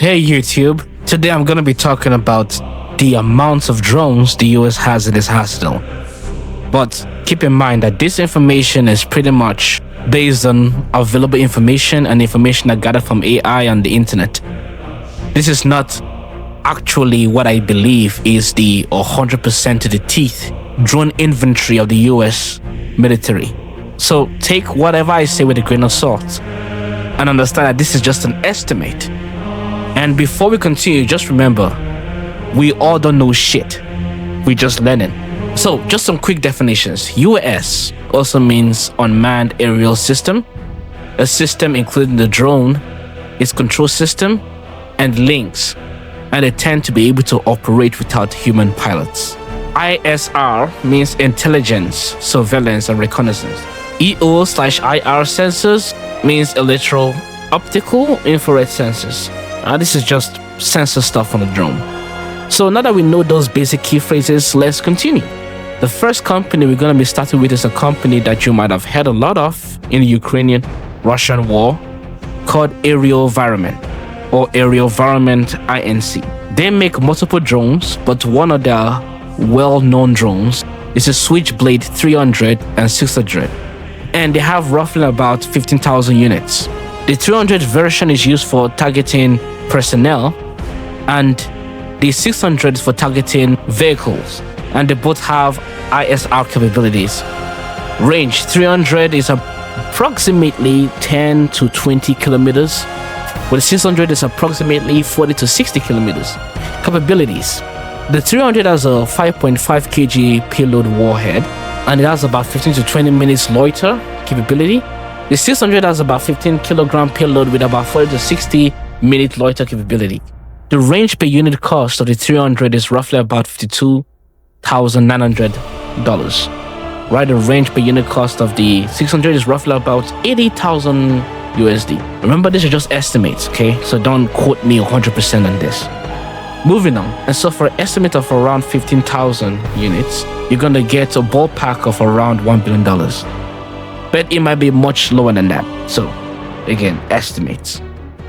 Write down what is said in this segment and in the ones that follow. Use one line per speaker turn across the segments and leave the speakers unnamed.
Hey YouTube, today I'm going to be talking about the amounts of drones the US has in its arsenal. But keep in mind that this information is pretty much based on available information and information I gathered from AI and the internet. This is not actually what I believe is the 100% to the teeth drone inventory of the US military. So take whatever I say with a grain of salt and understand that this is just an estimate. And before we continue, just remember, we all don't know shit. We're just learning. So, just some quick definitions. UAS also means unmanned aerial system, a system including the drone, its control system, and links, and they tend to be able to operate without human pilots. ISR means intelligence, surveillance, and reconnaissance. EO/IR sensors means electro-optical infrared sensors. This is just sensor stuff on the drone. So now that we know those basic key phrases, let's continue. The first company we're going to be starting with is a company that you might have heard a lot of in the Ukrainian-Russian war called AeroVironment or AeroVironment Inc. They make multiple drones, but one of their well-known drones is a Switchblade 300 and 600, and they have roughly about 15,000 units. The 300 version is used for targeting personnel, and the 600 is for targeting vehicles, and they both have ISR capabilities. Range 300 is approximately 10 to 20 kilometers, while the 600 is approximately 40 to 60 kilometers. Capabilities: the 300 has a 5.5 kg payload warhead, and it has about 15 to 20 minutes loiter capability. The 600 has about 15 kilogram payload with about 40 to 60 minute loiter capability. The range per unit cost of the 300 is roughly about $52,900. Right, the range per unit cost of the 600 is roughly about 80,000 USD. Remember, these are just estimates, okay? So don't quote me 100% on this. Moving on, and so for an estimate of around 15,000 units, you're gonna get a ballpark of around $1 billion. But it might be much lower than that. So, again, estimates.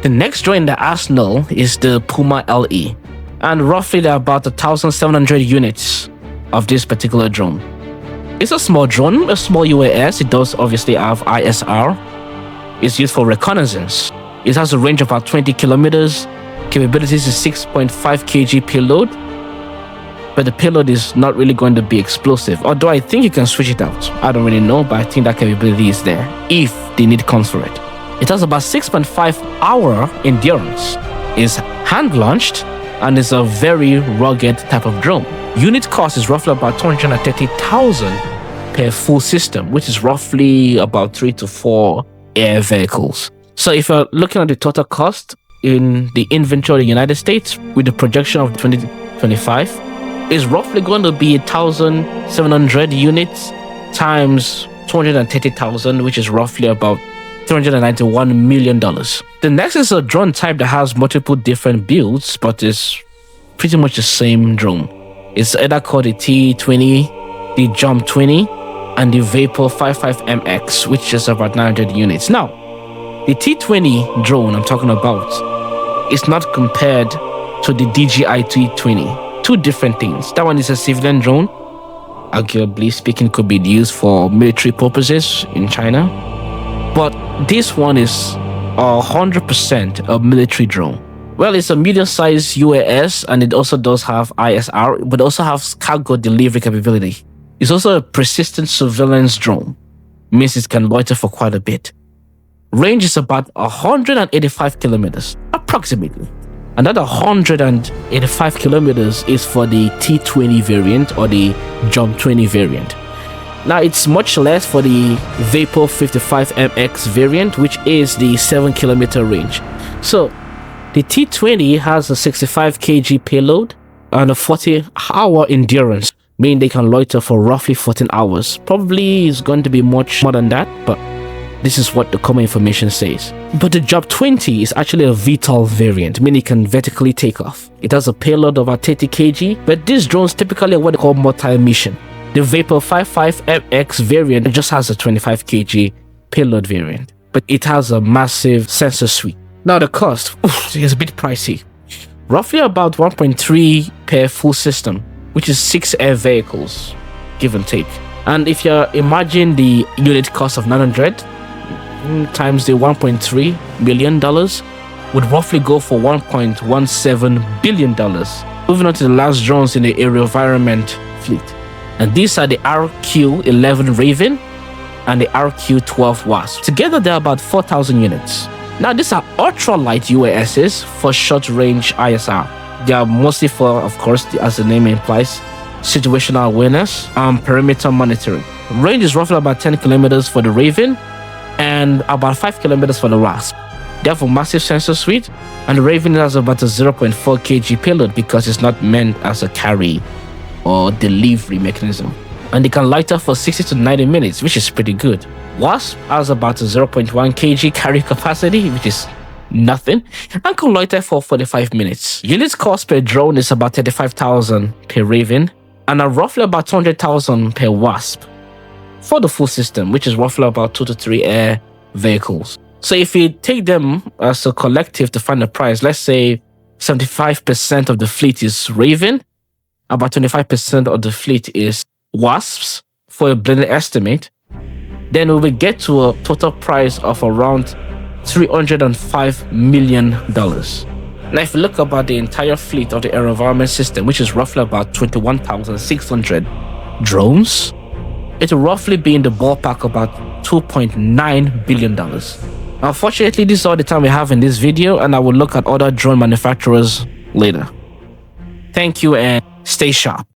The next drone in the arsenal is the Puma LE, and roughly there are about 1,700 units of this particular drone. It's a small drone, a small UAS. It does obviously have ISR. It's used for reconnaissance. It has a range of about 20 kilometers. Capabilities is 6.5 kg payload, but the payload is not really going to be explosive, although I think you can switch it out. I don't really know, but I think that capability is there if the need comes for it. It has about 6.5-hour endurance, is hand-launched, and is a very rugged type of drone. Unit cost is roughly about 230,000 per full system, which is roughly about 3 to 4 air vehicles. So if you're looking at the total cost in the inventory of the United States with the projection of 2025, is roughly going to be 1,700 units times 230,000, which is roughly about $391 million. The next is a drone type that has multiple different builds, but is pretty much the same drone. It's either called the T-20, the Jump 20, and the Vapor 55MX, which is about 900 units. Now, the T-20 drone I'm talking about is not compared to the DJI T-20. Two different things. That one is a civilian drone, arguably speaking, could be used for military purposes in China. But this one is 100% a military drone. Well, it's a medium-sized UAS, and it also does have ISR, but also has cargo delivery capability. It's also a persistent surveillance drone, means it can loiter for quite a bit. Range is about 185 kilometers, approximately. Another 185 kilometers is for the T-20 variant or the Jump 20 variant. Now, it's much less for the Vapor 55MX variant, which is the 7 kilometer range. So, the T-20 has a 65 kg payload and a 40-hour endurance, meaning they can loiter for roughly 14 hours. Probably is going to be much more than that, but this is what the common information says. But the Jump 20 is actually a VTOL variant, meaning it can vertically take off. It has a payload of about 30 kg, but these drones typically are what they call multi-mission. The Vapor 55MX variant just has a 25 kg payload variant, but it has a massive sensor suite. Now the cost is a bit pricey. Roughly about 1.3 per full system, which is 6 air vehicles, give and take. And if you imagine the unit cost of 900 times the $1.3 million, would roughly go for $1.17 billion. Moving on to the last drones in the AeroVironment fleet. And these are the RQ-11 Raven and the RQ-12 Wasp. Together, they're about 4,000 units. Now, these are ultralight UASs for short-range ISR. They are mostly for, of course, as the name implies, situational awareness and perimeter monitoring. Range is roughly about 10 kilometers for the Raven and about 5 kilometers for the Wasp. They have a massive sensor suite, and the Raven has about a 0.4 kg payload because it's not meant as a carry or delivery mechanism. And they can light up for 60 to 90 minutes, which is pretty good. Wasp has about a 0.1 kg carry capacity, which is nothing, and can loiter for 45 minutes. Unit cost per drone is about 35,000 per Raven, and are roughly about 200,000 per Wasp for the full system, which is roughly about 2 to 3 air vehicles. So if you take them as a collective to find the price, let's say 75% of the fleet is Raven, about 25% of the fleet is Wasps for a blended estimate, then we will get to a total price of around $305 million. Now, if you look about the entire fleet of the AeroVironment system, which is roughly about 21,600 drones, it will roughly be in the ballpark about $2.9 billion. Unfortunately, this is all the time we have in this video, and I will look at other drone manufacturers later. Thank you and stay sharp.